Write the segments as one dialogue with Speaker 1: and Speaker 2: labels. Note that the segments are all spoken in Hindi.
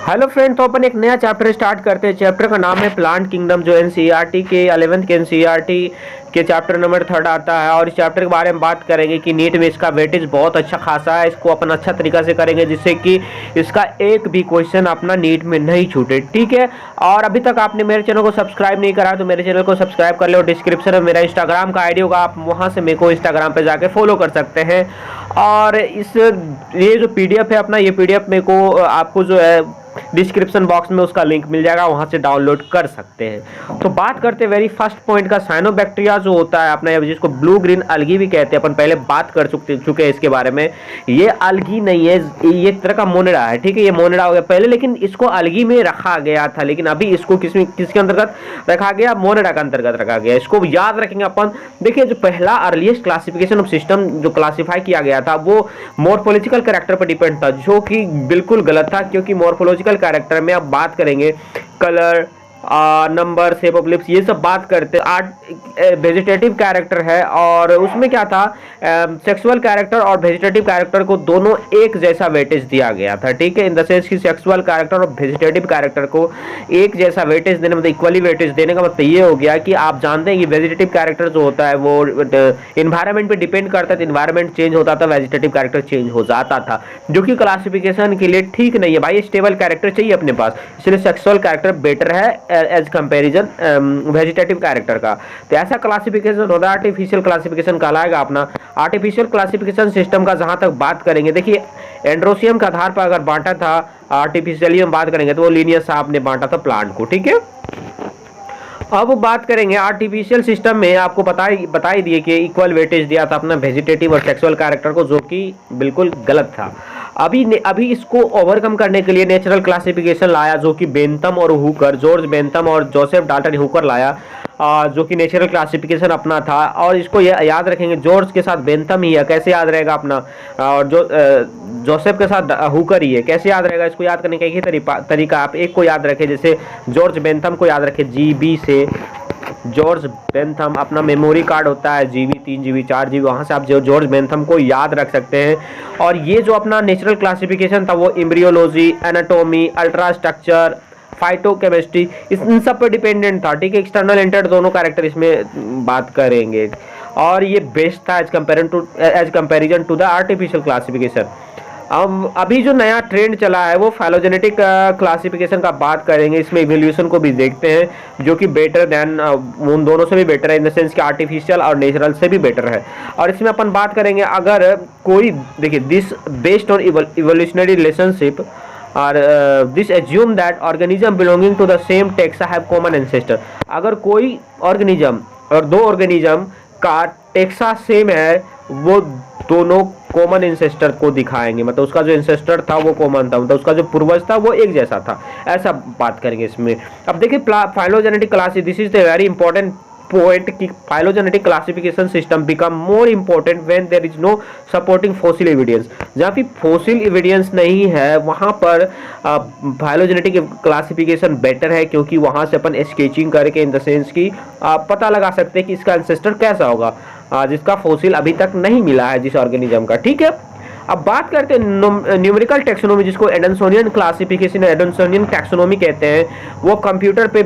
Speaker 1: हेलो फ्रेंड, तो अपन एक नया चैप्टर स्टार्ट करते हैं। चैप्टर का नाम है प्लांट किंगडम, जो एनसीईआरटी के 11th के एनसीईआरटी के चैप्टर नंबर 3 आता है। और इस चैप्टर के बारे में बात करेंगे कि नीट में इसका वेटेज बहुत अच्छा खासा है। इसको अपन अच्छा तरीका से करेंगे जिससे कि इसका एक भी क्वेश्चन अपना नीट में नहीं छूटे, ठीक है। और अभी तक आपने मेरे चैनल को सब्सक्राइब नहीं करा तो मेरे चैनल को सब्सक्राइब कर लो। डिस्क्रिप्शन में मेरा इंस्टाग्राम का आईडी होगा, आप वहाँ से मेरे को इंस्टाग्राम पे जाके फॉलो कर सकते हैं। और ये जो पीडीएफ है अपना, ये पीडीएफ मेरे को आपको जो है डिस्क्रिप्शन बॉक्स में उसका लिंक मिल जाएगा, वहां से डाउनलोड कर सकते हैं। तो बात करते हैं वेरी फर्स्ट पॉइंट का। साइनोबैक्टीरिया जो होता है अपना, जिसको ब्लू ग्रीन अलगी भी कहते हैं, अपन पहले बात कर चुके हैं इसके बारे में। ये अलगी नहीं है, ये एक तरह का मोनेडा है, ठीक है। ये मोनेडा हो गया पहले, लेकिन इसको अलगी में रखा गया था, लेकिन अभी इसको किसके अंतर्गत रखा गया? मोनेडा के अंतर्गत रखा गया। इसको याद रखेंगे अपन। देखिए, जो पहला अर्लीस्ट क्लासिफिकेशन ऑफ सिस्टम जो क्लासिफाई किया गया था वो मॉर्फोलॉजिकल कैरेक्टर पर डिपेंड था, जो कि बिल्कुल गलत था। क्योंकि मॉर्फोलॉजिकल कैरेक्टर में अब बात करेंगे colour, number, shape of lips, ये सब बात करते। आर्ट वेजिटेटिव कैरेक्टर है, और उसमें क्या था, सेक्सुअल कैरेक्टर और वेजिटेटिव कैरेक्टर को दोनों एक जैसा वेटेज दिया गया था, ठीक है। इन द सेंस कि सेक्सुअल कैरेक्टर और वेजिटेटिव कैरेक्टर को एक जैसा वेटेज देने, मतलब इक्वली वेटेज देने का मतलब ये हो गया कि आप जानते हैं कि वेजिटेटिव कैरेक्टर जो होता है वो इन्वायरमेंट पे डिपेंड करता है। इन्वायरमेंट चेंज होता था, वेजिटेटिव कैरेक्टर चेंज हो जाता था, जो कि क्लासिफिकेशन के लिए ठीक नहीं है भाई। स्टेबल कैरेक्टर चाहिए अपने पास, इसलिए सेक्सुअल कैरेक्टर बेटर है एज कंपैरिजन वेजिटेटिव कैरेक्टर का। तो ऐसा क्लासिफिकेशन होता है, आर्टिफिशियल क्लासिफिकेशन कहलाएगा अपना। आर्टिफिशियल क्लासिफिकेशन सिस्टम का जहां तक बात करेंगे, देखिए एंड्रोसियम के आधार पर अगर बांटा था, आर्टिफिशियली हम बात करेंगे तो वो लिनियस साहब ने बांटा था प्लांट को, ठीक है। अब बात करेंगे आर्टिफिशियल सिस्टम में, आपको बता ही दिए कि इक्वल वेटेज दिया था अपना वेजिटेटिव और सेक्सुअल कैरेक्टर को, जो कि बिल्कुल गलत था। अभी इसको ओवरकम करने के लिए नेचुरल क्लासिफिकेशन लाया, जो कि बेंथम और हुकर, जॉर्ज बेंथम और जोसेफ डाल्टन हुकर लाया, जो कि नेचुरल क्लासिफिकेशन अपना था। और इसको याद रखेंगे, जॉर्ज के साथ बेंथम ही है, कैसे याद रहेगा अपना, और जो जोसेफ के साथ हुकर ही है, कैसे याद रहेगा? इसको याद करने का एक ही तरीका, आप एक को याद रखें, जैसे जॉर्ज बेंथम को याद रखें जीबी से। जॉर्ज बेंथम अपना मेमोरी कार्ड होता है जीबी, 3 GB 4 GB, वहाँ से आप जॉर्ज बेंथम को याद रख सकते हैं। और ये जो अपना नेचुरल क्लासिफिकेशन था वो embryology, anatomy, ultra structure, phytochemistry, इन सब पर डिपेंडेंट था, ठीक है। एक्सटर्नल इंटर दोनों कैरेक्टर इसमें बात करेंगे। और ये बेस्ट था as comparison to the artificial classification. अभी जो नया ट्रेंड चला है वो फाइलोजेनेटिक क्लासिफिकेशन का बात करेंगे। इसमें इवोल्यूशन को भी देखते हैं, जो कि बेटर देन, उन दोनों से भी बेटर है, इन द सेंस कि आर्टिफिशियल और नेचुरल से भी बेटर है। और इसमें अपन बात करेंगे, अगर कोई, देखिए, this based on evolutionary relationship और this assume that organism belonging to the same taxa have common ancestor. अगर कोई ऑर्गेनिज्म और दो ऑर्गेनिज्म का टेक्सा सेम है, वो दोनों कॉमन इंसेस्टर को दिखाएंगे, मतलब उसका जो इंसेस्टर था वो कॉमन था, मतलब उसका जो पूर्वज था वो एक जैसा था, ऐसा बात करेंगे इसमें। अब देखिए, phylogenetic class, this is the very important point कि phylogenetic classification system become more important when there is no supporting fossil evidence. जहाँ भी फॉसिल एविडेंस नहीं है वहाँ पर फाइलोजेनेटिक क्लासिफिकेशन बेटर है, क्योंकि वहाँ से अपन स्केचिंग करके, इन द सेंस की पता लगा सकते हैं कि इसका एंसेस्टर कैसा होगा, जिसका फॉसिल अभी तक नहीं मिला है जिस ऑर्गेनिज्म का, ठीक है। अब बात करते हैं न्यूमेरिकल टैक्सोनॉमी, जिसको एडम्सोनियन क्लासिफिकेशन, एडम्सोनियन टैक्सोनॉमी कहते हैं। वो कंप्यूटर पे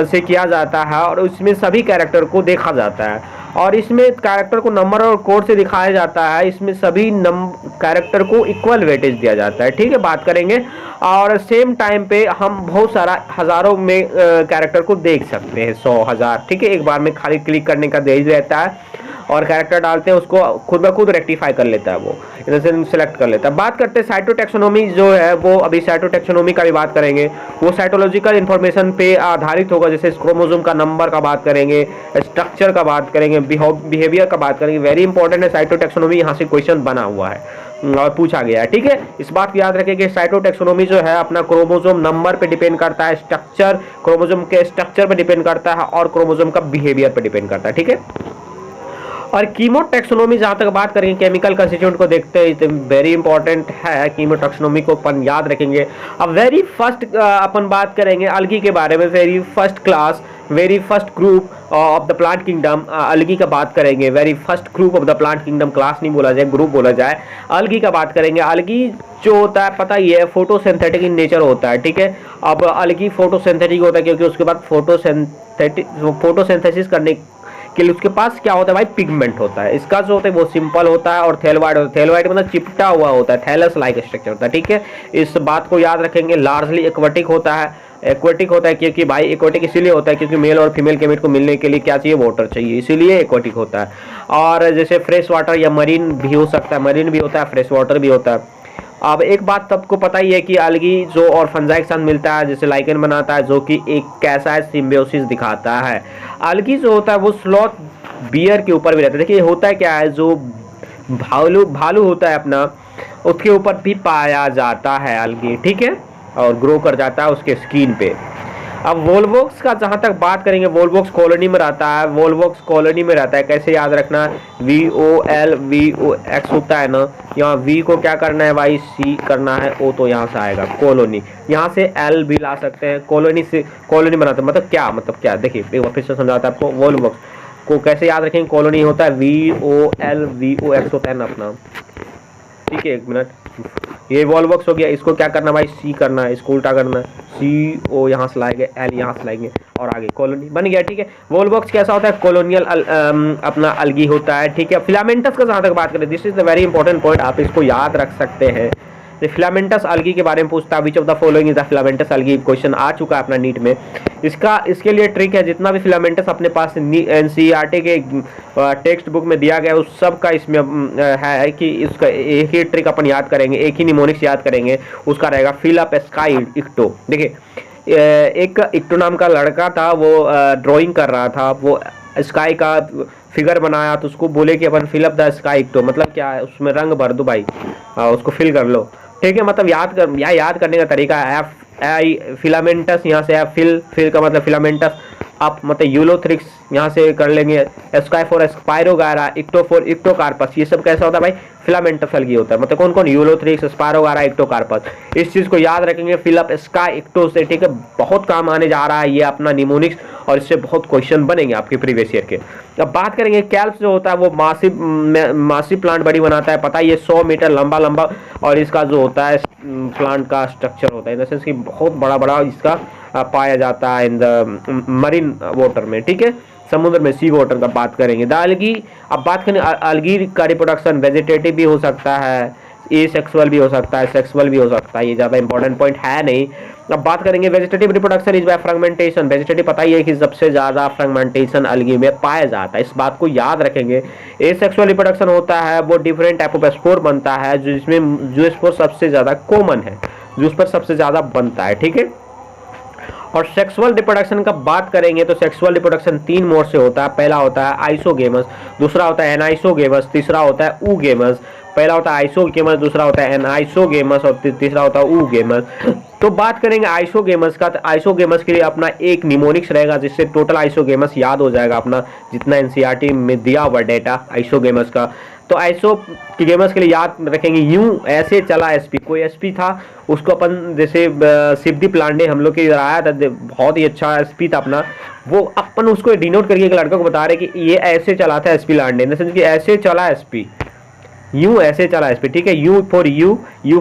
Speaker 1: से किया जाता है और उसमें सभी कैरेक्टर को देखा जाता है, और इसमें कैरेक्टर को नंबर और कोड से दिखाया जाता है। इसमें सभी कैरेक्टर को इक्वल वेटेज दिया जाता है, ठीक है, बात करेंगे। और सेम टाइम पे हम बहुत सारा हजारों में कैरेक्टर को देख सकते हैं, 100, 1000, ठीक है। एक बार में खाली क्लिक करने का देज रहता है और कैरेक्टर डालते हैं, उसको खुद ब खुद रेक्टिफाई कर लेता है, वो इधर सेलेक्ट कर लेता है। बात करते हैं साइटोटैक्सोनॉमी जो है, वो अभी साइटोटैक्सोनॉमी का भी बात करेंगे। वो साइटोलॉजिकल इंफॉर्मेशन पे आधारित होगा, जैसे क्रोमोसोम का नंबर का बात करेंगे, स्ट्रक्चर का बात करेंगे, बिहेवियर का बात करेंगे। वेरी इंपॉर्टेंट है साइटोटैक्सोनॉमी, यहाँ से क्वेश्चन बना हुआ है और पूछा गया है, ठीक है। इस बात को याद रखें कि साइटोटैक्सोनॉमी जो है अपना क्रोमोसोम नंबर पे डिपेंड करता है, स्ट्रक्चर, क्रोमोसोम के स्ट्रक्चर पे डिपेंड करता है, और क्रोमोसोम का बिहेवियर पे डिपेंड करता है, ठीक है। और कीमोटैक्सोनॉमी जहाँ तक बात करेंगे, केमिकल कंस्टिट्यूएंट को देखते हैं, वेरी इंपॉर्टेंट है कीमोटैक्सोनॉमी को अपन याद रखेंगे। अब वेरी फर्स्ट अपन बात करेंगे अलगी के बारे में, very first class, very first group of the plant kingdom, algae का बात करेंगे। Very first group of the plant kingdom, class नहीं बोला जाए, ग्रुप बोला जाए। अलगी का बात करेंगे। अलगी जो होता है पता ही है, फोटोसिंथेटिक इन नेचर होता है, ठीक है। अब अलगी फोटोसिंथेटिक होता है क्योंकि उसके बाद फोटोसिंथेसिस करने के लिए उसके पास क्या होता है भाई, पिगमेंट होता है। इसका जो होता है वो सिंपल होता है और थैलोइड होता है। थैलोइड मतलब चिपटा हुआ होता है, थैलस लाइक स्ट्रक्चर होता है, ठीक है। इस बात को याद रखेंगे। लार्जली एक्वाटिक होता है। एक्वाटिक होता है क्योंकि भाई एक्वाटिक इसीलिए होता है क्योंकि मेल और फीमेल गेमेट को मिलने के लिए क्या चाहिए, वाटर चाहिए, इसीलिए एक्वाटिक होता है। और जैसे फ्रेश वाटर या मरीन भी हो सकता है, मरीन भी होता है, फ्रेश वाटर भी होता है। अब एक बात सबको पता ही है कि अलगी जो और फंजाई के साथ मिलता है जैसे लाइकेन बनाता है, जो कि एक कैसा है, सिम्बियोसिस दिखाता है। अलगी जो होता है वो स्लॉथ बियर के ऊपर भी रहता है। देखिए होता है क्या है, जो भालू होता है अपना, उसके ऊपर भी पाया जाता है अलगी, ठीक है, और ग्रो कर जाता है उसके स्किन पे। अब वोल्वोक्स का जहां तक बात करेंगे, वोल्वोक्स कॉलोनी में रहता है। वोल्वोक्स कॉलोनी में रहता है, कैसे याद रखना, VOLVOX होता है ना, यहाँ V को क्या करना है भाई, C करना है, O तो यहाँ से आएगा कॉलोनी, यहाँ से L भी ला सकते हैं। कॉलोनी से कॉलोनी बनाते हैं, मतलब क्या देखिए एक बार फिर से समझाता है आपको। वोल्वोक्स को कैसे याद रखेंगे, कॉलोनी होता है VOLVOX होता है ना अपना, ठीक है। एक मिनट, ये वॉल्वॉक्स हो गया, इसको क्या करना भाई, सी करना है, इसको उल्टा करना है, CO यहाँ से लाएंगे, L यहाँ से लाएंगे और आगे कॉलोनी बन गया, ठीक है। वॉल्वॉक्स कैसा होता है, कॉलोनियल अपना अलगी होता है, ठीक है। फिलामेंटस का जहाँ तक बात करें, this is the very important point, आप इसको याद रख सकते हैं। फिलामेंटस अलगी के बारे में पूछता है, which of the following is the filamentous algae, question आ चुका है अपना नीट में। इसके लिए ट्रिक है, जितना भी फिलामेंटस अपने पास NCERT के टेक्स्ट बुक में दिया गया उस सब का इसमें है कि इसका एक ही ट्रिक अपन याद करेंगे, एक ही निमोनिक्स याद करेंगे, उसका रहेगा फिल अप स्काई इक्टो। देखिए एक इक्टो नाम का लड़का था, वो ड्राइंग कर रहा था, वो स्काई का फिगर बनाया, तो उसको बोले कि अपन fill up the sky ecto, मतलब क्या है, उसमें रंग भर दो भाई, उसको फिल कर लो, ठीक है। मतलब याद करने का तरीका है, फिलामेंटस यहाँ से फिल का मतलब फिलामेंटस, आप मतलब यूलोथ्रिक्स यहाँ से कर लेंगे, sky for spirogyra, ecto for ectocarpus, ये सब कैसा होता है भाई, फिलामेंटस अलगी होता है। मतलब कौन कौन, यूलोथ्रिक्स, स्पायरोगारा, इक्टोकार्पस, इस चीज को याद रखेंगे। फिलअप स्काई इक्टो से, ठीक है, बहुत काम आने जा रहा है ये अपना निमोनिक्स, और इससे बहुत क्वेश्चन बनेंगे आपके प्रीवियस ईयर के। अब बात करेंगे कैल्प्स जो होता है वो मासिव प्लांट बड़ी बनाता है, पता है ये 100 मीटर लंबा, और इसका जो होता है प्लांट का स्ट्रक्चर होता है, इन द सेंस कि बहुत बड़ा इसका पाया जाता है इन द मरीन वाटर में, ठीक है, समुद्र में, सी वाटर का बात करेंगे। द अलगी, अब बात करें अलगी का रिप्रोडक्शन वेजिटेटिव भी हो सकता है, एसेक्सुअल भी हो सकता है, सेक्सुअल भी हो सकता है, ये ज़्यादा इंपॉर्टेंट पॉइंट है नहीं। अब बात करेंगे vegetative reproduction is by fragmentation. Vegetative पता ही है कि सबसे ज़्यादा फ्रेगमेंटेशन अलगी में पाया जाता है, इस बात को याद रखेंगे। एसेक्सुअल रिप्रोडक्शन होता है, वो डिफरेंट टाइप ऑफ स्पोर बनता है, जिसमें जो स्पोर सबसे ज़्यादा कॉमन है, जो उस पर सबसे ज़्यादा बनता है, ठीक है। और सेक्सुअल रिप्रोडक्शन का बात करेंगे तो सेक्सुअल रिप्रोडक्शन 3 मोड से होता है। पहला होता है आइसोगेमस, दूसरा होता है एनाइसोगेमस, तीसरा होता है ऊगेमस। पहला होता है आइसोगेमस, दूसरा होता है एनाइसोगेमस और तीसरा होता है ऊगेमस। तो बात करेंगे आइसोगेमस का, तो आइसोगेमस के लिए अपना एक निमोनिक्स रहेगा, जिससे टोटल आइसोगेमस याद हो जाएगा अपना, जितना NCERT में दिया हुआ डेटा आइसोगेमस का। तो आइसोगेमस के लिए याद रखेंगे, यूं ऐसे चला SP, कोई SP था, उसको अपन जैसे शिवदी प्लांडे हम लोग के इधर आया था, बहुत ही अच्छा SP था अपना, वो अपन उसको डिनोट करके एक लड़का को बता रहे कि ये ऐसे चला था SP Lande, in the sense कि ऐसे चला SP, यूं ऐसे चला SP, ठीक है। यू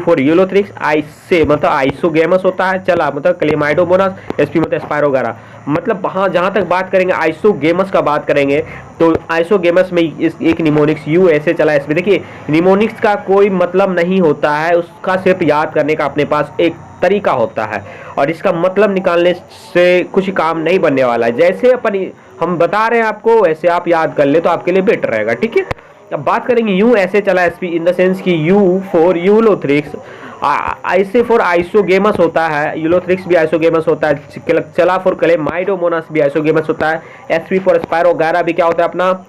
Speaker 1: फॉर यूलोथ्रिक्स, आइसे मतलब आइसोगेमस होता है, चला मतलब क्लेमाइडोमोनास, SP मतलब स्पायरोगारा। मतलब वहाँ जहाँ तक बात करेंगे आइसोगेमस का बात करेंगे तो आइसोगेमस में एक निमोनिक्स यू ऐसे चला SP। देखिए निमोनिक्स का कोई मतलब नहीं होता है, उसका सिर्फ याद करने का अपने पास एक तरीका होता है, और इसका मतलब निकालने से कुछ काम नहीं बनने वाला है। जैसे अपन हम बता रहे हैं आपको, वैसे आप याद कर ले तो आपके लिए बेटर रहेगा, ठीक है। अब बात करेंगे यू ऐसे चला SP इन द सेंस कि यू फॉर यूलोथ्रिक्स, ऐसे फॉर आइसोगेमस होता है, यूलोथ्रिक्स भी आइसोगेमस होता है, चला फॉर क्लेमाइडोमोनास भी आइसोगेमस होता है, SP फॉर स्पायरोगारा भी क्या होता है अपना,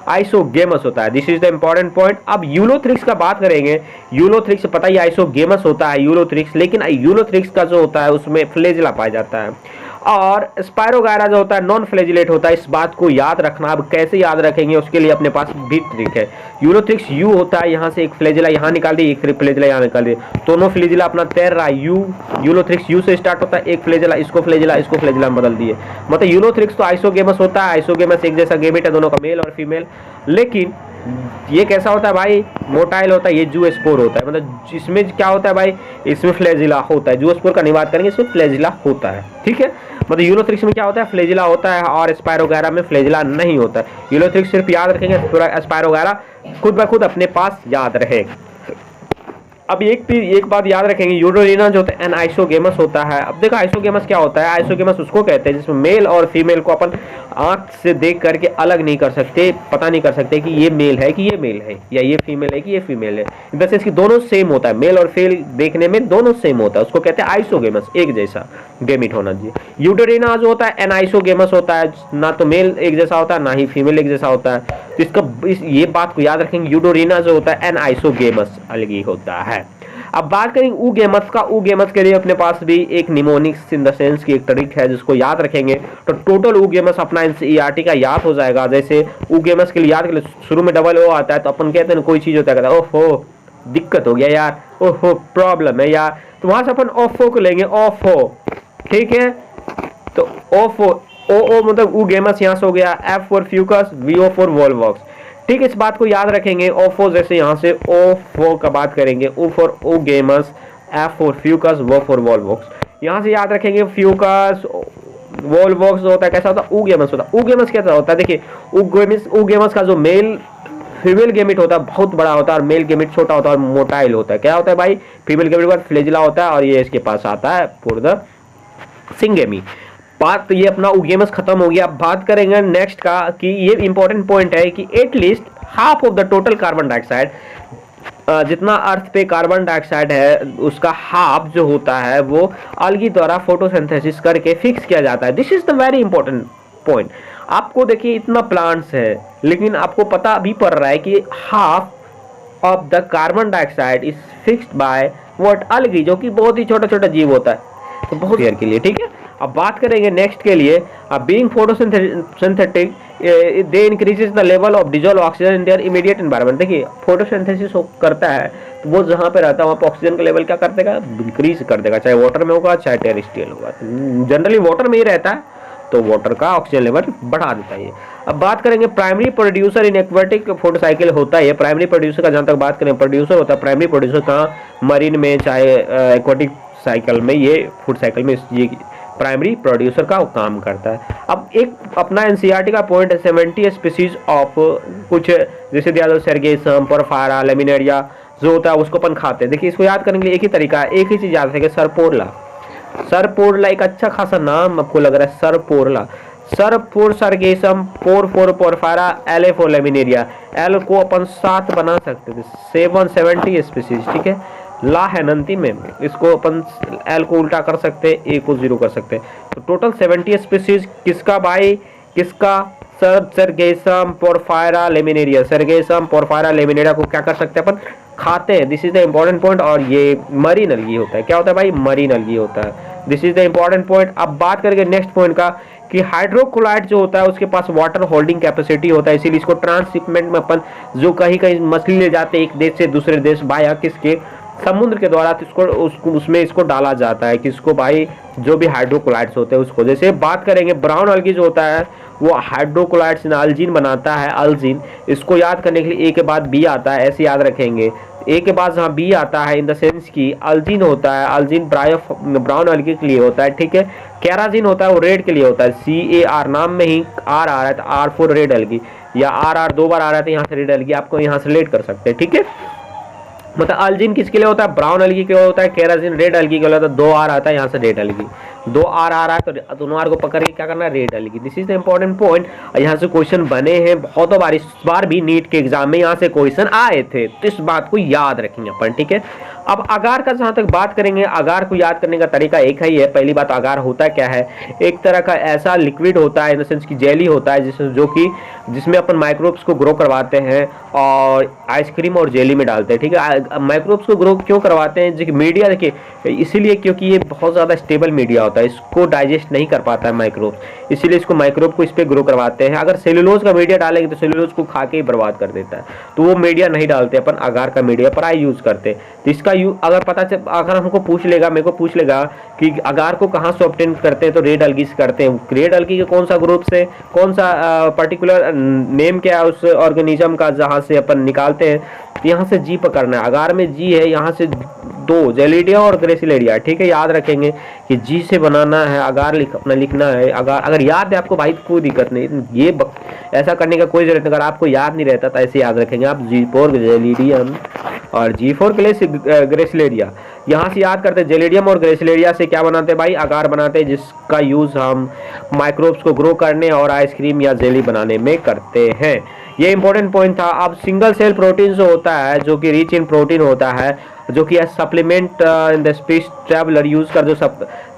Speaker 1: आइसोगेमस होता है। This is the important point. अब यूलोथ्रिक्स का बात करेंगे, यूलोथ्रिक्स पता ही आइसोगेमस होता है यूलोथ्रिक्स, लेकिन यूलोथ्रिक्स का जो होता है उसमें फ्लेजिला पाया जाता है, और स्पायरोगायरा जो होता है नॉन फ्लैजिलेट होता है। इस बात को याद रखना। अब कैसे याद रखेंगे उसके लिए अपने पास भी ट्रिक है। यूलोथ्रिक्स यू होता है, यहाँ से एक फ्लैजिला यहाँ निकाल दी, एक फ्लैजिला यहाँ निकाल दी, दोनों फ्लैजिला अपना तैर रहा है। यूलोथ्रिक्स यू से स्टार्ट होता है, एक फ्लैजिला इसको फ्लैजिला में बदल दिए। मतलब यूलोथ्रिक्स तो आइसोगेमस होता है, आइसोगेमस एक जैसा गेमेट है दोनों का, मेल और फीमेल। लेकिन ये कैसा होता है भाई, मोटाइल होता है, ये जूस्पोर होता है। मतलब इसमें क्या होता है भाई, इसमें फ्लैजिला होता है। जूस्पोर का निवात करेंगे, इसमें फ्लैजिला होता है, ठीक है। मतलब यूलोथ्रिक्स में क्या होता है, फ्लैजिला होता है, और स्पायरोगायरा में फ्लैजिला नहीं होता है। यूलोथ्रिक्स सिर्फ याद रखेंगे, स्पायरोगायरा खुद ब खुद अपने पास याद रहे। अब एक बात याद रखेंगे, यूडोरिना जो होता है एन आइसोगेमस होता है। अब देखो आइसोगेमस क्या होता है, आइसोगेमस उसको कहते हैं जिसमें मेल और फीमेल को अपन आंख से देख करके अलग नहीं कर सकते, पता नहीं कर सकते कि ये मेल है कि ये मेल है, या ये फीमेल है कि ये फीमेल है। इन द सेंस कि दोनों सेम होता है, मेल और फीमेल देखने में दोनों सेम होता है, उसको कहते हैं आइसोगेमस, एक जैसा गेमिट होना चाहिए। यूडोरिना जो होता है एन आइसोगेमस होता है, ना तो मेल एक जैसा होता है ना ही फीमेल एक जैसा होता है। तो ये बात को याद रखेंगे, यूडोरिना जो होता है एन आइसोगेमस अलग ही होता है। अब बात करेंगे ऊगेमस का। ऊगेमस के लिए अपने पास भी एक निमोनिक्स इन द सेंस की एक ट्रिक है जिसको याद रखेंगे तो टोटल ऊगेमस अपना एनसीईआरटी का याद हो जाएगा। जैसे ऊगेमस के लिए याद के लिए शुरू में डबल ओ आता है तो अपन कहते हैं कोई चीज होता है, ओहो दिक्कत हो गया यार, ओहो प्रॉब्लम है यार, तो वहां से अपन ओफो को लेंगे, ओफो, ठीक है। तो ओफो ओ मतलब ऊगेमस यहाँ से हो गया, F for Fucus, VO for Volvox, ठीक है। इस बात को याद रखेंगे। ओफो जैसे यहाँ से ओफो का बात करेंगे, O for oogamous, F for Fucus, वो फॉर वॉल्वॉक्स। यहाँ से याद रखेंगे फ्यूकस वॉल्वॉक्स होता है कैसा होता है, ऊगेमस होता है। ऊगेमस कैसा होता है, देखिए ऊगेमस का जो मेल फीमेल गेमिट होता है बहुत बड़ा होता है और मेल गेमिट छोटा होता है और मोटाइल होता है। क्या होता है भाई, फीमेल गेमिट का फ्लैजिला होता है और ये इसके पास आता है फॉर द सिंगेमी। बात तो ये अपना ऊगेमस खत्म हो गया। अब बात करेंगे नेक्स्ट का कि ये इंपॉर्टेंट पॉइंट है कि at least half of the total carbon dioxide, जितना अर्थ पे कार्बन डाइऑक्साइड है उसका हाफ जो होता है वो अलगी द्वारा फोटोसिंथेसिस करके फिक्स किया जाता है। This is the very important point. आपको देखिए इतना प्लांट्स है लेकिन आपको पता भी पड़ रहा है कि half of the carbon dioxide is fixed by what, algae, जो कि बहुत ही छोटा छोटा जीव होता है। तो बहुत देर के लिए, ठीक है। अब बात करेंगे नेक्स्ट के लिए, being photosynthetic they increases the level of dissolve oxygen in their immediate environment. देखिए फोटोसिंथेसिस करता है तो वो जहाँ पे रहता है वहाँ पे ऑक्सीजन का लेवल क्या कर देगा, इंक्रीज कर देगा, चाहे वाटर में होगा चाहे टेरेस्ट्रियल होगा। जनरली वाटर में ही रहता है तो वाटर का ऑक्सीजन लेवल बढ़ा देता है। अब बात करेंगे प्राइमरी प्रोड्यूसर इन एक्वेटिक फोटोसाइकिल होता है। प्राइमरी प्रोड्यूसर का जहाँ तक बात करें, प्रोड्यूसर होता है प्राइमरी प्रोड्यूसर कहाँ, मरीन में चाहे एक्वेटिक साइकिल में, ये फूड साइकिल में ये प्राइमरी प्रोड्यूसर का काम करता है। अब एक अपना एनसीईआरटी का पॉइंट है 70 स्पीसीज ऑफ कुछ जैसे दिया सर्गेसम, पोरफायरा, लेमिनेरिया जो होता है उसको अपन खाते हैं। देखिए इसको याद करने के लिए एक ही तरीका है, एक ही चीज याद रखेंगे, सरपोरला। सरपोरला एक अच्छा खासा नाम आपको लग रहा है, सरपोरला। सर for Sargassum, for Porphyra, L for Laminaria. L को अपन 7 बना सकते थे, 770 स्पीसीज, ठीक है। ला है नंती में, इसको अपन एल को उल्टा कर सकते हैं, ए को 0 कर सकते हैं। तो टोटल 70 स्पीसीज किसका भाई, किसका, सर्गेसम, पोरफायरा, लेमिनेरिया। सर्गेसम, पोरफायरा, लेमिनेरिया को क्या कर सकते हैं अपन, खाते हैं। This is the important point. और ये मरीन अलगी होता है, क्या होता है भाई, मरीन अलगी होता है। This is the important point. अब बात करेंगे नेक्स्ट पॉइंट का कि हाइड्रोक्लोराइड जो होता है उसके पास वाटर होल्डिंग कैपेसिटी होता है, इसीलिए इसको ट्रांसशिपमेंट में अपन जो कहीं कहीं मछली ले जाते हैं एक देश से दूसरे देश बाया किसके, समुद्र के द्वारा, तो उसमें इसको डाला जाता है किसको भाई, जो भी हाइड्रोक्लोराइड्स होते हैं उसको। जैसे बात करेंगे ब्राउन अलगी जो होता है वो हाइड्रोक्लोराइड्स अल्जीन बनाता है, अल्जीन। इसको याद करने के लिए ए के बाद बी आता है, ऐसे याद रखेंगे। ए के बाद जहाँ बी आता है इन द सेंस की अल्जीन होता है, अल्जीन ब्राउन अलगी के लिए होता है, ठीक है। कैराजिन होता है वो रेड के लिए होता है, CAR नाम में ही आर आ रहा है तो आर फॉर रेड अलगी, या आर 2 बार आ रहा है तो यहाँ से रेड अलगी आपको यहाँ से रिलेट कर सकते हैं, ठीक है। मतलब अल्जीन किसके लिए होता है, ब्राउन अलगी के लिए होता है। कैराजिन रेड अलगी के लिए होता है, 2 आर आता है यहाँ से रेड अलगी, 2 आर आ रहा है तो दोनों आर को पकड़ के क्या करना है, red algae. This is the important point. यहाँ से क्वेश्चन बने हैं बहुत बार, इस बार भी नीट के एग्जाम में यहाँ से क्वेश्चन आए थे, तो इस बात को याद रखेंगे अपन, ठीक है। अब अगार का जहाँ तक बात करेंगे, अगार को याद करने का तरीका एक ही है। पहली बात, अगार होता क्या है, एक तरह का ऐसा लिक्विड होता है इन द सेंस की जेली होता है जिसमें अपन माइक्रोब्स को ग्रो करवाते हैं और आइसक्रीम और जेली में डालते हैं, ठीक है। माइक्रोब्स को ग्रो क्यों करवाते हैं, जो मीडिया देखिए इसीलिए क्योंकि ये बहुत ज़्यादा स्टेबल मीडिया होता होता है, इसको डाइजेस्ट नहीं कर पाता है माइक्रोब, इसीलिए इसको माइक्रोब को इस पर ग्रो करवाते हैं। अगर सेलुलोज का मीडिया डालेंगे तो सेलुलोज को खा के ही बर्बाद कर देता है, तो वो मीडिया नहीं डालते, अपन अगार का मीडिया प्राय यूज करते। तो इसका अगर पता चल, अगर हमको पूछ लेगा, मेरे को पूछ लेगा कि अगार को कहाँ से ऑब्टेन करते हैं, तो रेड अलगी से करते हैं। रेड अलगी के कौन सा ग्रुप से, कौन सा पर्टिकुलर नेम क्या है उस ऑर्गेनिज्म का जहाँ से अपन निकालते हैं, यहाँ से जी पकड़ना है। अगार में जी है, यहाँ से दो जेलिडिया और ग्रेसिलेडिया, ठीक है, याद रखेंगे कि जी से बनाना है, अगार अपना लिखना है। अगर याद है आपको भाई कोई दिक्कत नहीं, ये ऐसा करने का कोई जरूरत नहीं। अगर आपको याद नहीं रहता तो ऐसे याद रखेंगे आप, G4 जेलिडियम और G4 ग्रेसिलेडिया, यहाँ से याद करते हैं। जेलिडियम और ग्रेसिलेडिया से क्या बनाते हैं भाई, अगार बनाते हैं, जिसका यूज हम माइक्रोब्स को ग्रो करने और आइसक्रीम या जेली बनाने में करते हैं। ये इंपॉर्टेंट पॉइंट था। अब सिंगल सेल प्रोटीन जो होता है, जो कि रिच इन प्रोटीन होता है, जो कि supplement in the space traveller use कर, जो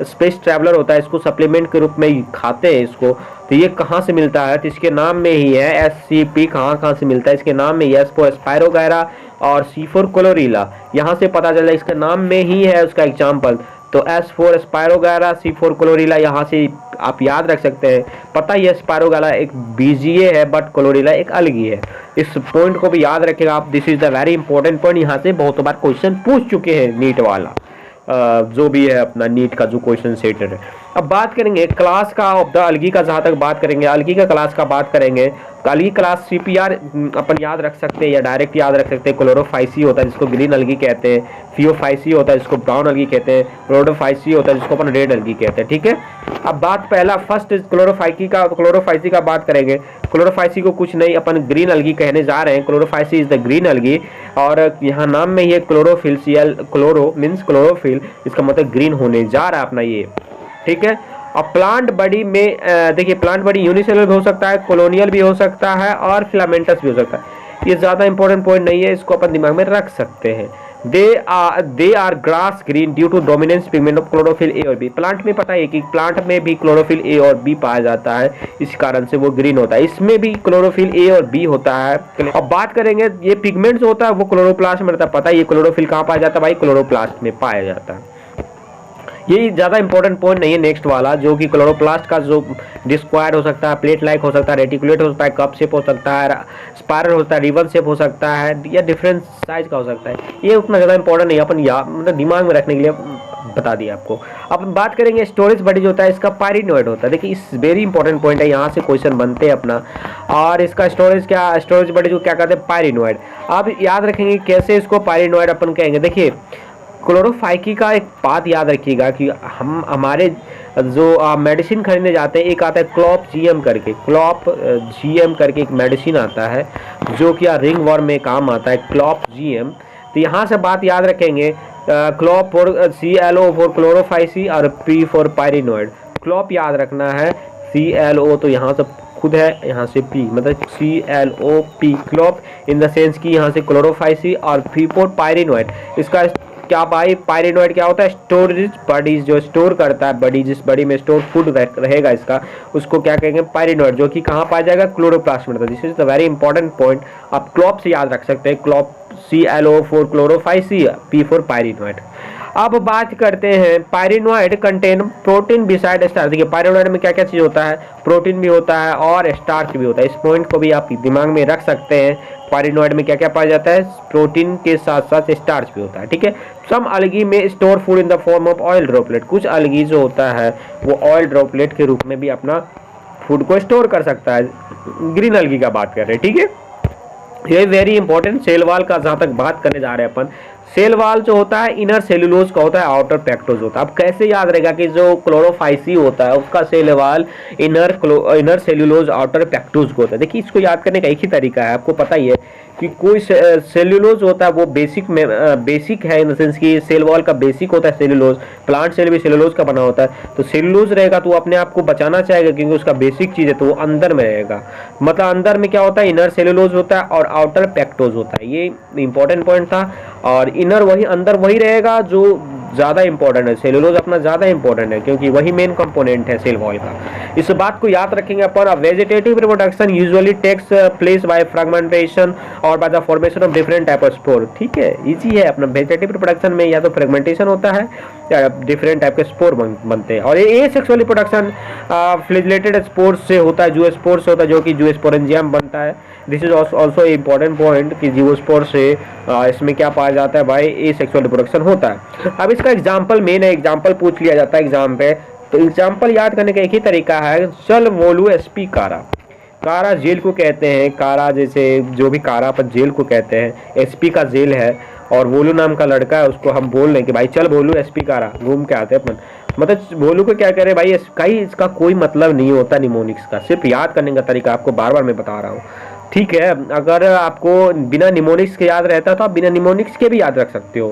Speaker 1: स्पेस ट्रैवलर होता है, इसको सप्लीमेंट के रूप में खाते हैं इसको। तो ये कहाँ से मिलता है, तो इसके नाम में ही है SCP। कहाँ से मिलता है, इसके नाम में एस्पो स्पायरोगैरा और C4 क्लोरीला, यहाँ से पता चला, इसके नाम में ही है उसका एग्जाम्पल। तो S4 स्पायरोगैरा, C4 क्लोरीला, यहाँ से आप याद रख सकते हैं। पता ही है स्पायरोगैरा एक बीजीए है, बट क्लोरीला एक अलगी है। इस पॉइंट को भी याद रखेगा आप, this is the very important point. यहाँ से बहुत बार क्वेश्चन पूछ चुके हैं नीट वाला, जो भी है अपना नीट का जो क्वेश्चन सेटर है। अब बात करेंगे क्लास का ऑफ द अलगी का, जहाँ तक बात करेंगे अलगी का क्लास का बात करेंगे, तो अलगी क्लास CPR अपन याद रख सकते हैं या डायरेक्ट याद रख सकते हैं। क्लोरोफाइसी होता है जिसको ग्रीन अलगी कहते हैं, फियोफाइसी होता है जिसको ब्राउन अलगी कहते हैं, रोडोफाइसी होता है जिसको अपन रेड अलगी कहते हैं, ठीक है। अब बात पहला फर्स्ट क्लोरोफाइसी का बात करेंगे। क्लोरोफाइसी को कुछ नहीं, अपन ग्रीन अलगी कहने जा रहे हैं। क्लोरोफाइसी इज द ग्रीन अलगी, और यहाँ नाम में ये क्लोरोफिल, क्लोरो मीन्स क्लोरोफिल, इसका मतलब ग्रीन होने जा रहा है अपना ये, ठीक है। अब प्लांट बॉडी में देखिए, प्लांट बॉडी यूनिसेलुलर भी हो सकता है, कॉलोनियल भी हो सकता है और फिलामेंटस भी हो सकता है। ये ज़्यादा इंपॉर्टेंट पॉइंट नहीं है, इसको अपन दिमाग में रख सकते हैं। They are grass green due to dominance pigment of chlorophyll a और बी। प्लांट में पता है कि प्लांट में भी क्लोरोफिल ए और बी पाया जाता है, इस कारण से वो ग्रीन होता है। इसमें भी क्लोरोफिल ए और बी होता है। अब बात करेंगे ये पिगमेंट्स होता है वो क्लोरोप्लास्ट में रहता है। पता है ये क्लोरोफिल कहाँ पाया जाता है भाई, क्लोरोप्लास्ट में पाया जाता है। ये ज़्यादा इंपॉर्टेंट पॉइंट नहीं है नेक्स्ट वाला, जो कि क्लोरोप्लास्ट का जो डिस्क्वायर्ड हो सकता है, प्लेट लाइक हो सकता है, रेटिकुलेट हो सकता है, कप शेप हो सकता है, स्पायरल हो सकता है, रिबन शेप हो सकता है, या डिफरेंट साइज का हो सकता है। ये उतना ज़्यादा इंपॉर्टेंट नहीं है, अपन मतलब दिमाग में रखने के लिए बता दिया आपको। अब बात करेंगे स्टोरेज बॉडी जो होता है, इसका पायरिनोइड होता है। देखिए इस वेरी इंपॉर्टेंट पॉइंट है, यहाँ से क्वेश्चन बनते हैं अपना। और इसका स्टोरेज बॉडी जो क्या कहते हैं, पायरिनोइड। आप याद रखेंगे कैसे इसको पायरिनोइड अपन कहेंगे। देखिए क्लोरोफाइकी का एक बात याद रखिएगा कि हम हमारे जो मेडिसिन खरीदने जाते हैं, एक आता है क्लॉप GM करके एक मेडिसिन आता है, जो कि रिंग वर्म में काम आता है, क्लॉप GM। तो यहाँ से बात याद रखेंगे, Klopp for CLO for Chlorophyceae और P फॉर पायरिनोइड। क्लॉप याद रखना है, CLO तो यहाँ से खुद है, यहाँ से P मतलब CLOP, Klopp in the sense कि यहाँ से क्लोरोफाइसी, और P फॉर पायरिनोइड। इसका क्या भाई, पायरिनोइड क्या होता है, स्टोरेज बॉडीज, जो स्टोर करता है बॉडी, जिस बॉडी में स्टोर फूड रहेगा इसका, उसको क्या कहेंगे, पायरिनोइड, जो कि कहाँ पाया जाएगा, क्लोरोप्लास्ट में। This is the very important point. आप क्लॉप से याद रख सकते हैं, क्लॉप CLO for Chlorophyceae, P for pyrenoid. अब बात करते हैं pyrenoid contain protein beside starch. देखिए पायरिनोइड में क्या क्या चीज होता है, प्रोटीन भी होता है और स्टार्च भी होता है। इस पॉइंट को भी आप दिमाग में रख सकते हैं। पायरिनोइड में क्या क्या पाया जाता है, प्रोटीन के साथ साथ स्टार्च भी होता है, ठीक है। सम अलगी में store food in the form of oil droplet. कुछ अलगी जो होता है वो ऑयल ड्रॉपलेट के रूप में भी अपना फूड को स्टोर कर सकता है। ग्रीन अलगी का बात कर रहे हैं, ठीक है। ये वेरी इंपॉर्टेंट। सेल वाल का जहाँ तक बात करने जा रहे हैं अपन, सेल वाल जो होता है इनर सेलुलोज का होता है, आउटर पेक्टोज होता है। अब कैसे याद रहेगा कि जो क्लोरोफाइसी होता है उसका cell wall inner cellulose outer pectose को होता है। देखिए इसको याद करने का एक ही तरीका है, आपको पता ही है कि कोई सेलुलोज होता है वो बेसिक है, इन द सेंस कि सेल वॉल का बेसिक होता है सेलुलोज। प्लांट सेल भी सेलुलोज का बना होता है, तो सेलुलोज रहेगा तो वो अपने आप को बचाना चाहेगा क्योंकि उसका बेसिक चीज है, तो वो अंदर में रहेगा। मतलब अंदर में क्या होता है, इनर सेलुलोज होता है और आउटर पेक्टोज होता है। ये इंपॉर्टेंट पॉइंट था। और इनर वही, अंदर वही रहेगा जो ज़्यादा इंपॉर्टेंट है, सेलुलोज अपना ज़्यादा इंपॉर्टेंट है क्योंकि वही मेन कंपोनेंट है सेल वॉल का। इस बात को याद रखेंगे अपन। Vegetative reproduction usually takes place by fragmentation और by the formation of different type of spore. ठीक है, इजी है अपना। वेजिटेटिव रिप्रोडक्शन में या तो फ्रेगमेंटेशन होता है या डिफरेंट टाइप के स्पोर बनते हैं। और ये सेक्सुअल रिप्रोडक्शन फ्लैजेलेटेड स्पोर से होता है, जो स्पोर से होता है, जो कि जूस्पोरेंजियम बनता है। This is also important point कि जीवोस्पोर से इसमें क्या पाया जाता है भाई, ए सेक्सुअल रिप्रोडक्शन होता है। अब इसका एग्जाम्पल मेन है, एग्जाम्पल पूछ लिया जाता है एग्जाम पे, तो एग्जाम्पल याद करने का एक ही तरीका है, चल वोलू एसपी कारा। कारा जेल को कहते हैं, कारा जैसे जो भी कारा पर जेल को कहते हैं, एसपी का जेल है और वोलू नाम का लड़का है, उसको हम बोल रहे हैं कि भाई चल वोलू एसपी कारा, घूम के आते हैं अपन। मतलब वोलू को क्या करे भाई, इसका कोई मतलब नहीं होता निमोनिक्स का, सिर्फ याद करने का तरीका आपको बार बार मैं बता रहा हूँ। ठीक है, अगर आपको बिना निमोनिक्स के याद रहता तो आप बिना निमोनिक्स के भी याद रख सकते हो,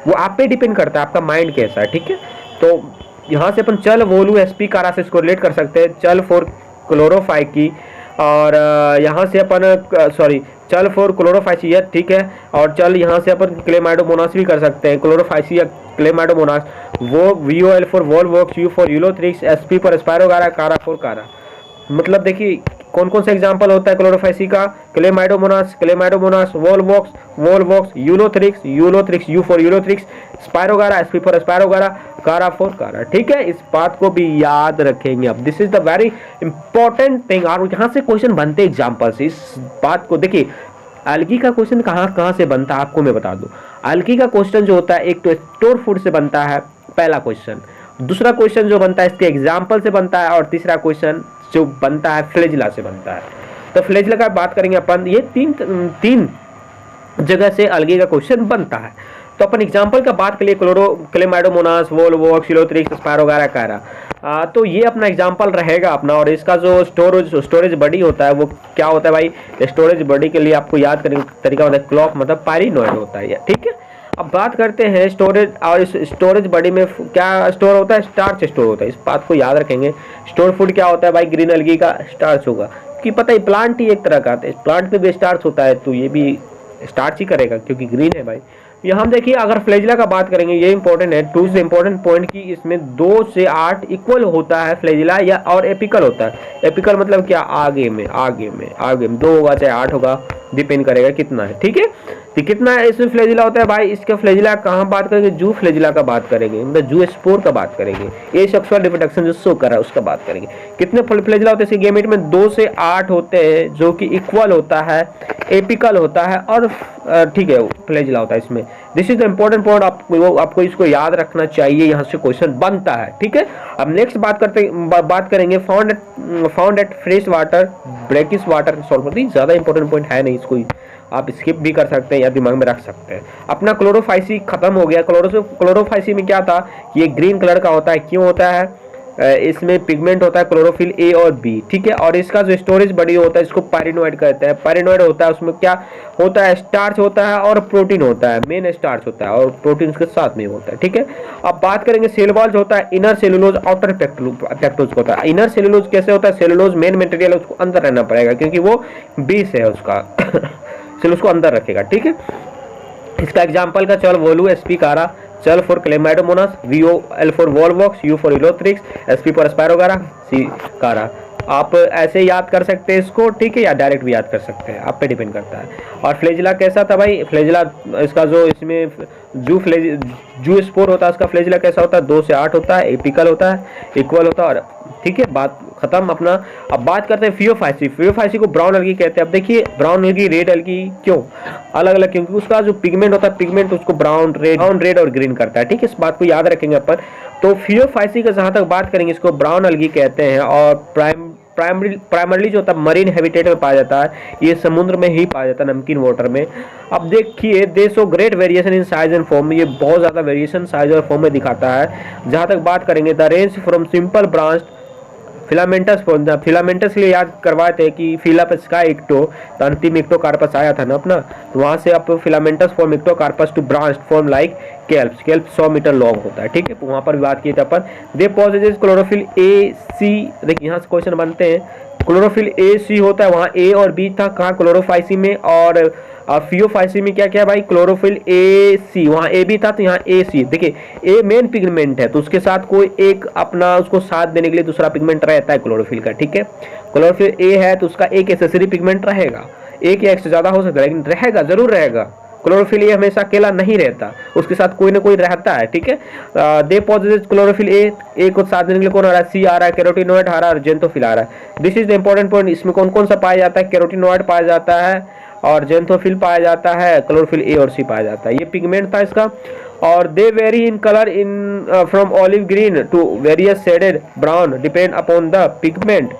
Speaker 1: वो आप पे डिपेंड करता है आपका माइंड कैसा है। ठीक है, तो यहाँ से अपन चल वोलू एसपी कारा से इसको रिलेट कर सकते हैं, चल फॉर क्लोरोफाइकी, और यहाँ से अपन सॉरी चल फॉर क्लोरोफाइसिया। ठीक है, और चल यहाँ से अपन क्लेमाइडोमोनास भी कर सकते हैं, क्लोरोफाइसिया क्लेमाइडोमोनास। वो VOL for Volvox, U for Ulothrix, SP for Spirogyra, Chara for Chara. मतलब देखिए कौन कौन सा एग्जांपल होता है क्लोरोफाइसी का, Chlamydomonas, Volvox, Ulothrix, U for Ulothrix, Spirogyra, SP for Spirogyra, Chara for Chara. ठीक है, इस बात को भी याद रखेंगे। अब this is the very important thing, और यहाँ से क्वेश्चन बनते एग्जाम्पल से। इस बात को देखिए, एल्गी का क्वेश्चन कहाँ से बनता है आपको मैं बता दूं। एल्गी का क्वेश्चन जो होता है एक तो स्टोर फूड से बनता है, पहला क्वेश्चन। दूसरा क्वेश्चन जो बनता है इसके एग्जाम्पल से बनता है, और तीसरा क्वेश्चन जो बनता है फ्लेजिला से बनता है। तो फ्लेजिला का बात करेंगे अपन, ये तीन जगह से एल्गी का क्वेश्चन बनता है। तो अपन एग्जाम्पल का बात के लिए क्लेमाइडोमोनास, वोल्वॉक्स, यूलोथ्रिक्स, स्पायरोगारा, कारा, तो ये अपना एग्जाम्पल रहेगा अपना। और इसका जो स्टोरेज बॉडी होता है वो क्या होता है भाई, स्टोरेज बॉडी के लिए आपको याद करने का तरीका होता है क्लॉक, मतलब पायरिनोइड होता है। ठीक है, अब बात करते हैं स्टोरेज, और इस स्टोरेज बॉडी में क्या स्टोर होता है, स्टार्च स्टोर होता है। इस बात को याद रखेंगे। स्टोर फूड क्या होता है भाई, ग्रीन एल्गी का स्टार्च होगा, कि पता है प्लांट ही एक तरह का आता है, प्लांट में भी स्टार्च होता है, तो ये भी स्टार्च ही करेगा क्योंकि ग्रीन है भाई। यहाँ हम देखिए अगर फ्लेजिला का बात करेंगे, ये इंपॉर्टेंट है, टू से इंपॉर्टेंट पॉइंट की इसमें 2 से 8 इक्वल होता है फ्लेजिला, या और एपिकल होता है। एपिकल मतलब क्या, आगे में 2 होगा चाहे 8 होगा, डिपेंड करेगा कितना है। ठीक है, तो कितना है इसमें फ्लेजिला होता है भाई। इसका फ्लेजिला कहाँ बात करेंगे, जू फ्लेजिला का बात करेंगे, मतलब जू स्पोर का बात करेंगे, ये सेक्सुअल रिप्रोडक्शन जो शो कर रहा है उसका बात करेंगे। कितने फ्लेजिला होते हैं इसके गेमेट में, 2 से 8 होते हैं, जो कि इक्वल होता है, एपिकल होता है, और ठीक है फ्लेजिला होता है इसमें। This is the important point, आपको इसको याद रखना चाहिए, यहाँ से क्वेश्चन बनता है। ठीक है, अब नेक्स्ट बात करेंगे found at fresh water, brackish water solver. ज्यादा इंपॉर्टेंट पॉइंट है नहीं, इसको आप स्किप भी कर सकते हैं या दिमाग में रख सकते हैं। अपना क्लोरोफाइसी खत्म हो गया। क्लोरोफाइसी में क्या था, ये ग्रीन कलर का होता है, क्यों होता है, इसमें पिगमेंट होता है क्लोरोफिल ए और बी। ठीक है, और इसका जो स्टोरेज बॉडी होता है इसको पायरिनोइड कहते हैं। पायरिनोइड होता है, उसमें क्या होता है, स्टार्च होता है और प्रोटीन होता है, मेन स्टार्च होता है और प्रोटीन के साथ में होता है। ठीक है, अब बात करेंगे सेल वॉल जो होता है, इनर सेलुलोज, आउटर पेक्टोज होता है। इनर सेलुलोज कैसे होता है, सेलुलोज मेन मटेरियल उसको अंदर रहना पड़ेगा क्योंकि वो बेस है उसका सेल उसको अंदर रखेगा। ठीक है, इसका एग्जांपल का चल वोलू एसपी कारा, चल for Chlamydomonas, VOL for Volvox, U for Ulothrix, SP for Spirogyra, C Chara. आप ऐसे याद कर सकते हैं इसको, ठीक है, या डायरेक्ट भी याद कर सकते हैं, आप पे डिपेंड करता है। और फ्लेजिला कैसा था भाई, फ्लेजिला इसका जो इसमें जू स्पोर होता है उसका फ्लेजिला कैसा होता है, 2 से 8 होता है, एपिकल होता है, इक्वल होता है। और ठीक है, बात खत्म अपना। अब बात करते हैं फियोफाइसी। फियोफाइसी को ब्राउन एल्गी कहते हैं। अब देखिए ब्राउन एल्गी, रेड एल्गी, क्यों अलग अलग, क्योंकि उसका जो पिगमेंट होता है, पिगमेंट उसको ब्राउन, रेड और ग्रीन करता है। ठीक है, इस बात को याद रखेंगे अपन। तो फियोफाइसी का जहां तक बात करेंगे, इसको ब्राउन एल्गी कहते हैं, और प्राइमरली जो होता है मरीन हैबिटेट में पाया जाता है, ये समुद्र में ही पाया जाता है, नमकीन वाटर में। अब देखिए दे show great variation in size and form, ये बहुत ज्यादा वेरिएशन साइज और फॉर्म में दिखाता है। जहां तक बात करेंगे the range from simple branch filamentous, filamentous के लिए याद करवाए थे कि फिलापस का इक्टो, तो अंतिम इक्टोकार्पस आया था ना अपना, तो वहां से आप filamentous form Ectocarpus to branch form like kelps 100 metre long होता है। ठीक है, वहां पर भी बात की थी अपन। दे पॉजेस क्लोरोफिल ए सी, देखिए यहाँ से क्वेश्चन बनते हैं। क्लोरोफिल ए सी होता है, वहाँ ए और बी था कहाँ, क्लोरोफाइसी में, और और फियोफाइसी में क्या क्या भाई, क्लोरोफिल ए सी, वहाँ ए भी था तो यहाँ ए सी। देखिए ए मेन पिगमेंट है तो उसके साथ कोई एक अपना उसको साथ देने के लिए दूसरा पिगमेंट रहता है क्लोरोफिल का, ठीक है। क्लोरोफिल ए है तो उसका एक एसेसरी पिगमेंट रहेगा, एक या एक से ज्यादा हो सकता है लेकिन रहेगा, जरूर रहेगा। क्लोरोफिल ए हमेशा अकेला नहीं रहता, उसके साथ कोई ना कोई रहता है, ठीक है। दे पॉजिटिव क्लोरोफिल ए को साथ देने के लिए कौन आ रहा है, सी आ रहा है, कैरोटीनॉइड आ रहा है और जेंथोफिल आ रहा है। This is the important point. इसमें कौन कौन सा पाया जाता है, कैरोटीनॉइड पाया जाता है और जेंथोफिल पाया जाता है, क्लोरोफिल ए और सी पाया जाता है। ये पिगमेंट था इसका। और they vary in colour in from olive green to various shaded brown depend upon the pigment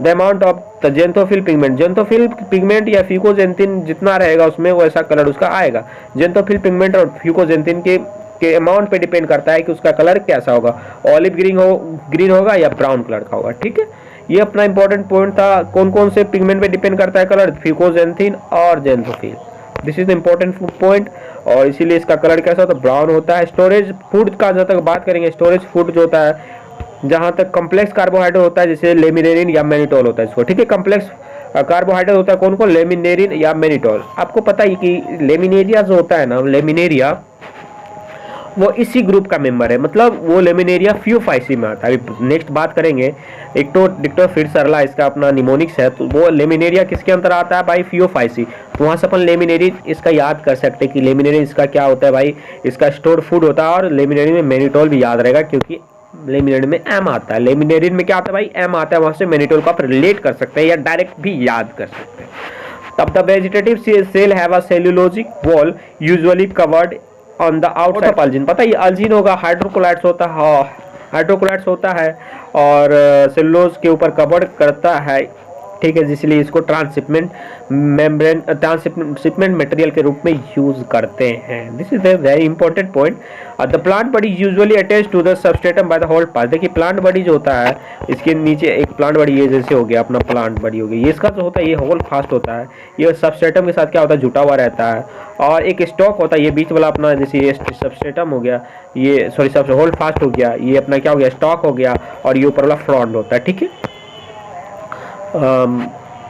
Speaker 1: the amount of the xanthophyll pigment. Xanthophyll pigment या फ्यूकोजेंथिन जितना रहेगा उसमें वैसा कलर उसका आएगा। जेंथोफिल पिगमेंट और फ्यूकोजेंथिन के अमाउंट पे डिपेंड करता है कि उसका कलर कैसा होगा, ऑलिव ग्रीन होगा या ब्राउन कलर का होगा, ठीक है। ये अपना इंपॉर्टेंट पॉइंट था। कौन कौन से पिगमेंट पे डिपेंड करता है कलर, फ्यूकोजेंथिन और xanthophyll. This is the important point और इसीलिए इसका कलर कैसा होता है, ब्राउन होता है। स्टोरेज फूड का जब तक बात करेंगे, स्टोरेज फूड जो होता है जहां तक कॉम्प्लेक्स कार्बोहाइड्रेट होता है जैसे लेमिनेरिन या मैनिटोल होता है इसको, ठीक है। कॉम्प्लेक्स कार्बोहाइड्रेट होता है कौन कौन, लेमिनेरिन या मैनिटोल। आपको पता ही कि लेमिनेरिया जो होता है ना, लेमिनेरिया वो इसी ग्रुप का मेंबर है, मतलब वो लेमिनेरिया फ्यूफाइसी में आता है। अभी नेक्स्ट बात करेंगे डिक्टोफिर सरला, इसका अपना निमोनिक्स है, तो वो लेमिनेरिया किसके अंतर आता है भाई, फ्यूफाइसी। तो वहाँ से अपन लेमिनेरिन इसका याद कर सकते हैं कि लेमिनेरिन इसका क्या होता है भाई, इसका स्टोर फूड होता है। और लेमिनेरिन में मैनिटोल भी याद रहेगा क्योंकि लेमिनेरिन में एम आता है, लेमिनेरिन में क्या आता है भाई, एम आता है। वहां से मैनिटोल को आप रिलेट कर सकते हैं या डायरेक्ट भी याद कर सकते हैं। तब the vegetative cell have a cellulosic wall usually covered on the outside of algin. पता है ये अल्जिन होगा, हाइड्रोकोलाइट्स होता है, हाइड्रोकोलाइट्स होता है और सेलुलोज के ऊपर कवर करता है, ठीक है। इसलिए इसको ट्रांसशिपमेंट मेम्ब्रेन, ट्रांसशिपमेंट मटेरियल के रूप में यूज करते हैं। This is a very important point. The plant body usually attach to the substratum by the hold part. देखिए प्लांट बॉडी जो होता है इसके नीचे एक प्लांट बॉडी, ये जैसे हो गया अपना प्लांट बॉडी हो गई, ये इसका जो होता है ये होल्ड फास्ट होता है, ये सबस्ट्रेटम के साथ क्या होता है, जुटा हुआ रहता है। और एक स्टॉक होता है, ये बीच वाला अपना जैसे ये सबस्ट्रेटम हो गया, ये सॉरी सब होल्ड फास्ट हो गया, ये अपना क्या हो गया, स्टॉक हो गया, और ये ऊपर वाला फ्रॉन्ड होता है, ठीक है।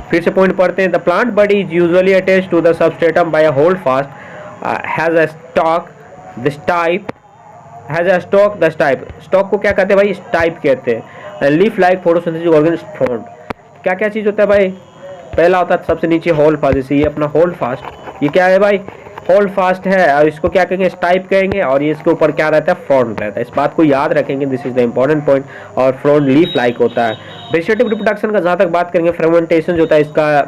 Speaker 1: फिर से पॉइंट पढ़ते हैं। The plant body is usually attached to the substratum by a holdfast has a stalk the stipe, has a stalk the stipe. Stalk को क्या कहते हैं भाई, स्टाइप कहते हैं। Leaf like photosynthesis organic frond. क्या क्या चीज होता है भाई, पहला होता है सबसे नीचे होल्ड फास्ट, जैसे ये अपना होल्ड फास्ट, ये क्या है भाई, होल्ड फास्ट है और इसको क्या कहेंगे, स्टाइप कहेंगे। और ये इसके ऊपर क्या रहता है, फ्रॉन्ड रहता है। इस बात को याद रखेंगे, this is the important point. और फ्रॉन्ड लीफ लाइक होता है। वेजिटेटिव रिप्रोडक्शन का जहाँ तक बात करेंगे, फर्मेंटेशन जो होता है इसका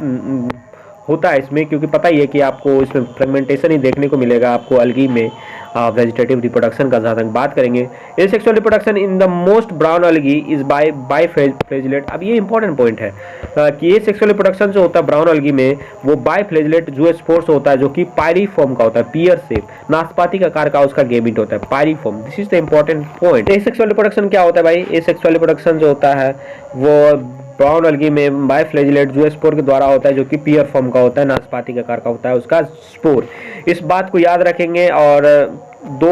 Speaker 1: होता है इसमें, क्योंकि पता ही है कि आपको इसमें फ्रेगमेंटेशन ही देखने को मिलेगा आपको अलगी में। वेजिटेटिव रिप्रोडक्शन का जहाँ तक बात करेंगे, asexual reproduction in the most brown algae is by flagellate. अब ये इंपॉर्टेंट पॉइंट है कि एसेक्सुअल रिप्रोडक्शन जो होता है ब्राउन अलगी में वो बाय फ्लैजिलेट जूओस्पोर्स होता है, जो कि पायरीफॉर्म का होता है, पियर शेप, नाशपाती का आकार का उसका गेमिट होता है, pyriform. This is the important point. Asexual reproduction क्या होता है भाई, एसेक्सुअल रिप्रोडक्शन जो होता है वो ब्राउन अलगी में बाय फ्लैजिलेट जूओस्पोर के द्वारा होता है, जो कि पियर फॉर्म का होता है, नाशपाती का आकार का होता है उसका स्पोर। इस बात को याद रखेंगे। और दो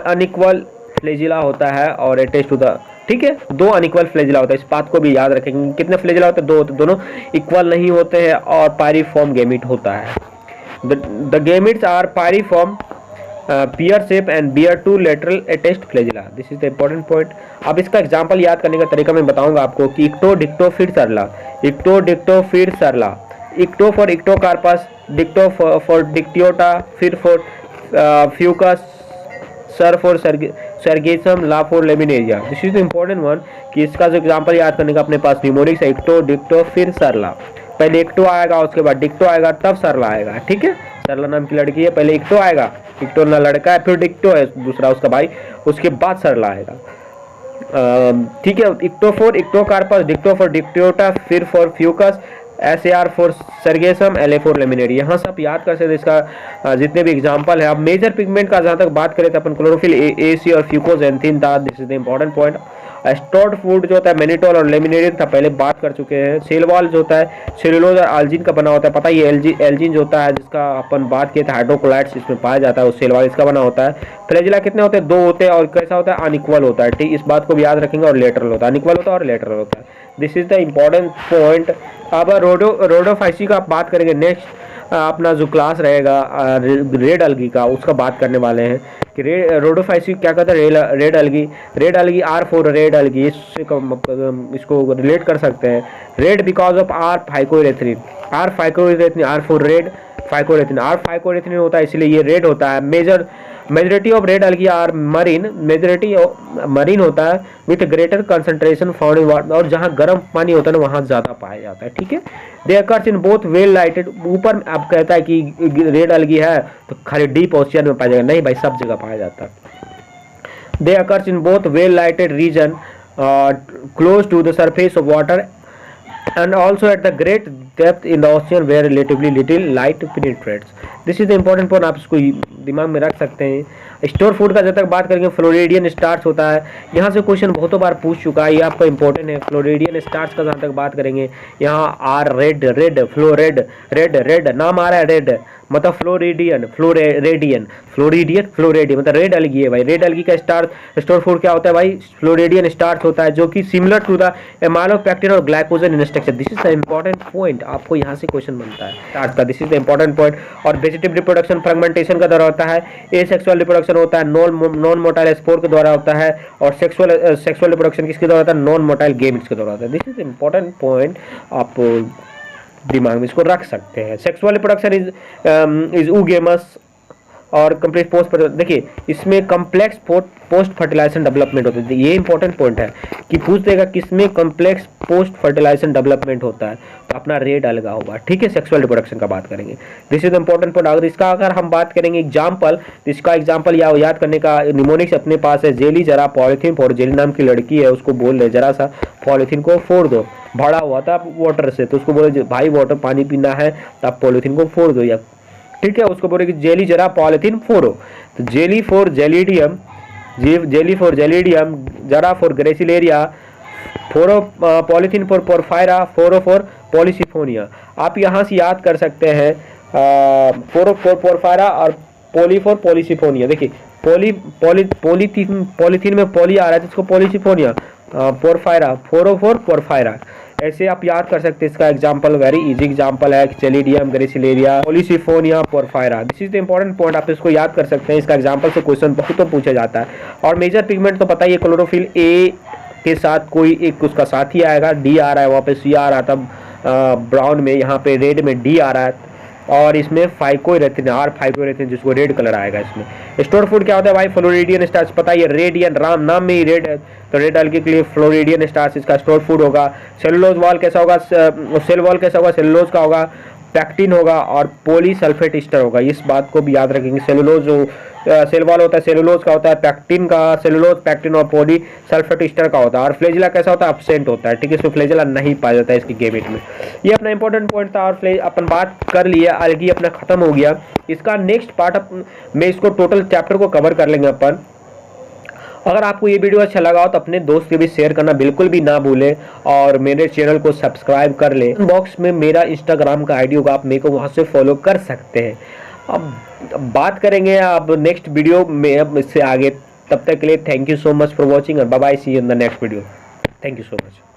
Speaker 1: अनइक्वल फ्लैजिला होता है और अटैच टू द, ठीक है, दो अनइक्वल फ्लैजिला होता है, इस बात को भी याद रखेंगे। कितने फ्लैजिला होते हैं, दो होते, दोनों इक्वल नहीं होते हैं और पायरीफॉर्म गेमिट होता है। The gametes are pyriform, pear shape and bear two lateral attached flagella. This is the important point. अब इसका एग्जांपल याद करने का तरीका मैं बताऊंगा आपको कि इक्टो डिक्टो फिर सरला, इक्टो डिक्टो फिर सरला, ecto for Ectocarpus, dicto for Dictyota, फिर फॉर फ्यूकस, सर फॉर सर्गेसम, ला for Laminaria. This is the important one कि इसका जो एग्जांपल याद करने का अपने पास निमोनिक्स है, इक्टो डिक्टो फिर सरला। पहले इक्टो आएगा, उसके बाद डिक्टो आएगा, तब सरला आएगा, ठीक है। सरला नाम की लड़की है, पहले इक्टो आएगा, इक्टो ना लड़का है, फिर डिक्टो है दूसरा उसका भाई, उसके बाद सरला आएगा, ठीक है। Ecto for Ectocarpus, dicto for Dictyota, फिर for Fucus, SAR for Sargassum, LA for Laminaria. यहाँ से आप याद कर सकते हैं इसका जितने भी एग्जांपल है। अब मेजर पिगमेंट का जहाँ तक बात करें तो अपन क्लोरोफिल ए सी और फ्यूकोजेंथिन था। This is the important point. Stored food जो होता है मैनिटोल और लेमिनेरिन था, पहले बात कर चुके हैं। सेल वॉल जो होता है सेलुलोज और आल्जिन का बना होता है, पता है ये एल्जिन जो होता है जिसका अपन बात किए थे, हाइड्रोकोलाइट्स इसमें पाया जाता है, वो सेल वॉल इसका बना होता है। फ्लैजिला कितने होते हैं, दो होते हैं और कैसा होता है, अनइक्वल होता है, ठीक, इस बात को भी याद रखेंगे। और लेटरल होता है, अनइक्वल होता है और लेटरल होता है। This is the important point. अब रोडोफाइसी का बात करेंगे नेक्स्ट। अपना जो क्लास रहेगा रेड अलगी का, उसका बात करने वाले हैं कि रोडोफाइसी क्या कहता है, रेड अलगी R4 रेड अलगी, इसको रिलेट कर सकते हैं। Red because of R phycoerythrin, R4 red phycoerythrin, R phycoerythrin होता है इसलिए ये रेड होता है। Majority of red algae are marine होता है with greater concentration found in water, और जहाँ गर्म पानी होता है ना वहाँ ज़्यादा पाया जाता है। ठीक है, they occurs in both well lighted, ऊपर आप कहता है कि रेड अलगी है तो खाली डीप ओशियन में पाया जाएगा, नहीं भाई सब जगह पाया जाता है। They occurs in both well lighted region close to the surface of water and also at the great depth in the ocean where relatively little light penetrates. This is the important point, आप इसको दिमाग में रख सकते हैं। स्टोर फूड का जब तक बात करेंगे, फ्लोरिडियन स्टार्च होता है, यहाँ से क्वेश्चन बहुतों बार पूछ चुका है, ये आपका इंपॉर्टेंट है। फ्लोरिडियन स्टार्च का जहाँ तक बात करेंगे, यहाँ आर रेड नाम आ रहा है रेड, मतलब फ्लोरिडियन मतलब रेड अलगी है भाई। रेड अलगी का स्टोर फूड क्या होता है भाई, फ्लोरिडियन स्टार्च होता है, जो कि सिमिलर टू द एमाइलोपेक्टिन और glycogen in structure. This is the important point, आपको यहाँ से क्वेश्चन बनता है स्टार्च का, this is the important point. और वेजिटेटिव रिप्रोडक्शन फ्रेगमेंटेशन का द्वारा होता है, एसेक्सुअल रिप्रोडक्शन होता है नॉन मोटाइल स्पोर के द्वारा होता है, और सेक्सुअल रिप्रोडक्शन किसके द्वारा होता है, नॉन मोटाइल गेमेट्स के द्वारा होता है। दिस इज इंपॉर्टेंट पॉइंट, आप दिमाग में इसको रख सकते हैं। सेक्सुअल रिप्रोडक्शन इज ऊगेमस और कंप्लीट पोस्ट, देखिए इसमें कम्प्लेक्स पोस्ट फर्टिलाइजेशन डेवलपमेंट होता है। ये इंपॉर्टेंट पॉइंट है कि पूछ देगा किसमें कम्प्लेक्स पोस्ट फर्टिलाइजेशन डेवलपमेंट होता है, तो अपना रेड अलगा होगा। ठीक है, सेक्सुअल रिप्रोडक्शन का बात करेंगे, दिस इज इंपॉर्टेंट पॉइंट। अगर हम बात करेंगे एग्जाम्पल, तो इसका एग्जाम्पल याद करने का निमोनिक्स अपने पास है। जेली जरा पॉलिथीन फोड़, जेली नाम की लड़की है, उसको बोल रहे जरा सा पॉलिथीन को फोड़ दो, भरा हुआ था वाटर से, तो उसको बोले भाई वाटर पानी पीना है तो आप पॉलिथीन को फोड़ दो, या ठीक है, उसको बोले कि जेली जरा पॉलिथीन फोड़ो, तो जेली फॉर जेलिडियम, जरा फॉर ग्रेसिलेरिया, फोरो पॉलिथीन फॉर पोरफायरा, फोरो फॉर पॉलीसिफोनिया। आप यहाँ से याद कर सकते हैं फोरो फॉर पोरफायरा और पोली फॉर पॉलीसिफोनिया। देखिए पॉलीथीन में पॉली आ रहा है तो इसको पॉलीसिफोनिया, पोरफायरा फोरो फॉर पोरफायरा, ऐसे आप याद कर सकते हैं। इसका एग्जांपल वेरी इजी एग्जांपल है, Gelidium, Gracilaria, Polysiphonia, Porphyra. This is the important point, आप इसको याद कर सकते हैं। इसका एग्जांपल से क्वेश्चन बहुत पूछा जाता है। और मेजर पिगमेंट तो पता ही है, क्लोरोफिल ए के साथ कोई एक उसका साथी आएगा, डी आ रहा है, वहाँ पे सी आ रहा था ब्राउन में, यहाँ पे रेड में डी आ रहा है, और इसमें फाइकोरेथिन, आर फाइकोरेथिन, जिसको रेड कलर आएगा इसमें। स्टोर फूड क्या होता है भाई, फ्लोरिडियन स्टार्च, पता है रेडियन नाम में ही रेड है, तो रेड अलगी के लिए फ्लोरिडियन स्टार्च इसका स्टोर फूड होगा। सेलुलोज वॉल कैसा होगा, सेल वॉल कैसा होगा, सेलुलोज का होगा, पैक्टिन होगा और पॉलीसल्फेट ईस्टर होगा। इस बात को भी याद रखेंगे। सेलुलोज जो सेल वॉल होता है सेलुलोज का होता है, पैक्टिन का सेलुलोज, पैक्टिन और पॉलीसल्फेट ईस्टर का होता है, और फ्लेजिला कैसा होता है, एब्सेंट होता है। ठीक है, इसमें फ्लेजिला नहीं पाया जाता है इसकी गेमेट में। ये अपना इंपॉर्टेंट पॉइंट था, और अपन बात कर लिया, अलगी अपना खत्म हो गया। इसका नेक्स्ट पार्ट में इसको टोटल चैप्टर को कवर कर लेंगे अपन। अगर आपको ये वीडियो अच्छा लगा हो तो अपने दोस्त के भी शेयर करना बिल्कुल भी ना भूलें, और मेरे चैनल को सब्सक्राइब कर ले। बॉक्स में मेरा इंस्टाग्राम का आईडी होगा, आप मेरे को वहाँ से फॉलो कर सकते हैं। अब बात करेंगे अब नेक्स्ट वीडियो में अब इससे आगे। तब तक के लिए thank you so much for watching, और bye bye, see you in the next video. Thank you so much.